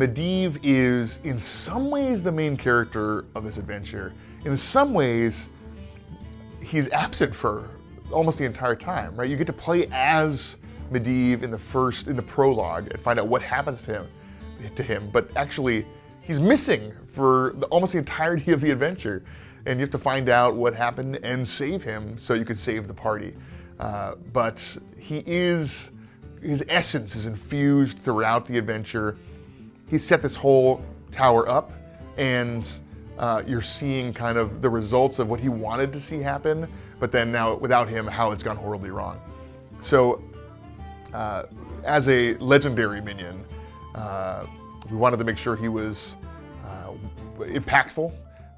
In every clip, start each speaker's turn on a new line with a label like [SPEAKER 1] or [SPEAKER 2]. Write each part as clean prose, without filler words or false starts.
[SPEAKER 1] Medivh is in some ways the main character of this adventure. In some ways, he's absent for almost the entire time, right? You get to play as Medivh in the prologue and find out what happens to him, but actually he's missing for almost the entirety of the adventure, and you have to find out what happened and save him so you can save the party. But his essence is infused throughout the adventure. He set this whole tower up, and you're seeing kind of the results of what he wanted to see happen, but then now without him, how it's gone horribly wrong. So as a legendary minion, we wanted to make sure he was impactful.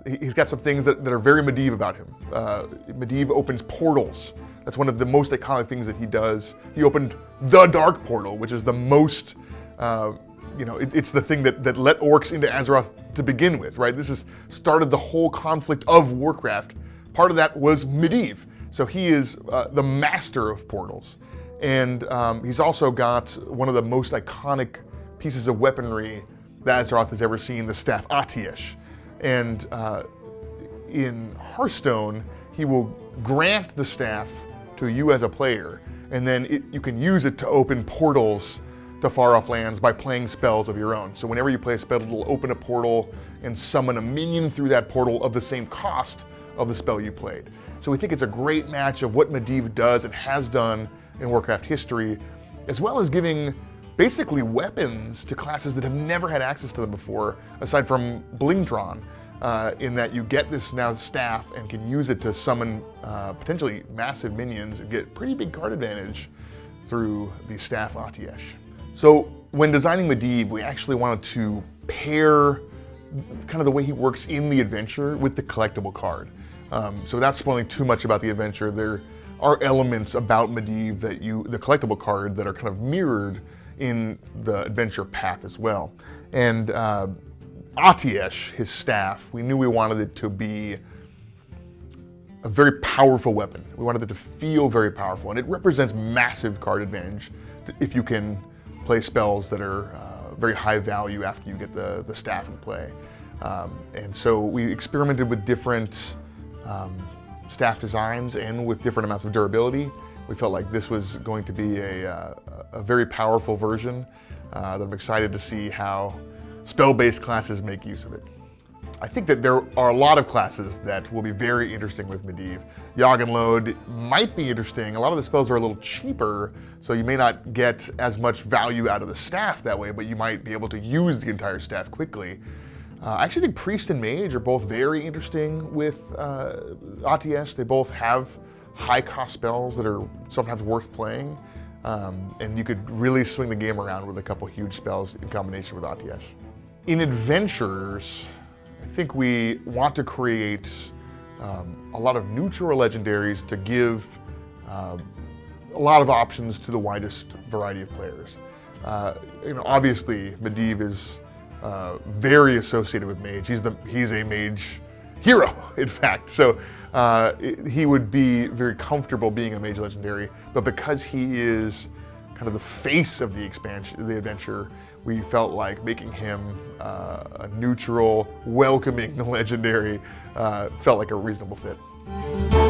[SPEAKER 1] He's got some things that are very Medivh about him. Medivh opens portals. That's one of the most iconic things that he does. He opened the Dark Portal, which is the most, it's the thing that let orcs into Azeroth to begin with, right? This has started the whole conflict of Warcraft. Part of that was Medivh. So he is the master of portals. And he's also got one of the most iconic pieces of weaponry that Azeroth has ever seen, the staff Atiesh. And in Hearthstone, he will grant the staff to you as a player, and then you can use it to open portals to far-off lands by playing spells of your own. So whenever you play a spell, it'll open a portal and summon a minion through that portal of the same cost of the spell you played. So we think it's a great match of what Medivh does and has done in Warcraft history, as well as giving basically weapons to classes that have never had access to them before, aside from Blingtron, in that you get this now staff and can use it to summon potentially massive minions and get pretty big card advantage through the staff Atiesh. So when designing Medivh, we actually wanted to pair kind of the way he works in the adventure with the collectible card. So without spoiling too much about the adventure, there are elements about Medivh the collectible card, that are kind of mirrored in the adventure path as well. And Atiesh, his staff, we knew we wanted it to be a very powerful weapon. We wanted it to feel very powerful, and it represents massive card advantage if you can play spells that are very high value after you get the staff in play. And so we experimented with different staff designs and with different amounts of durability. We felt like this was going to be a very powerful version that I'm excited to see how spell-based classes make use of it. I think that there are a lot of classes that will be very interesting with Medivh. Yogg might be interesting. A lot of the spells are a little cheaper, so you may not get as much value out of the staff that way, but you might be able to use the entire staff quickly. I actually think Priest and Mage are both very interesting with Atiesh. They both have high-cost spells that are sometimes worth playing, and you could really swing the game around with a couple huge spells in combination with Atiesh. In Adventurers, I think we want to create a lot of neutral legendaries to give a lot of options to the widest variety of players. Obviously, Medivh is very associated with Mage. He's a Mage hero, in fact. So he would be very comfortable being a Mage legendary, but because he is kind of the face of the adventure, we felt like making him a neutral, welcoming legendary felt like a reasonable fit.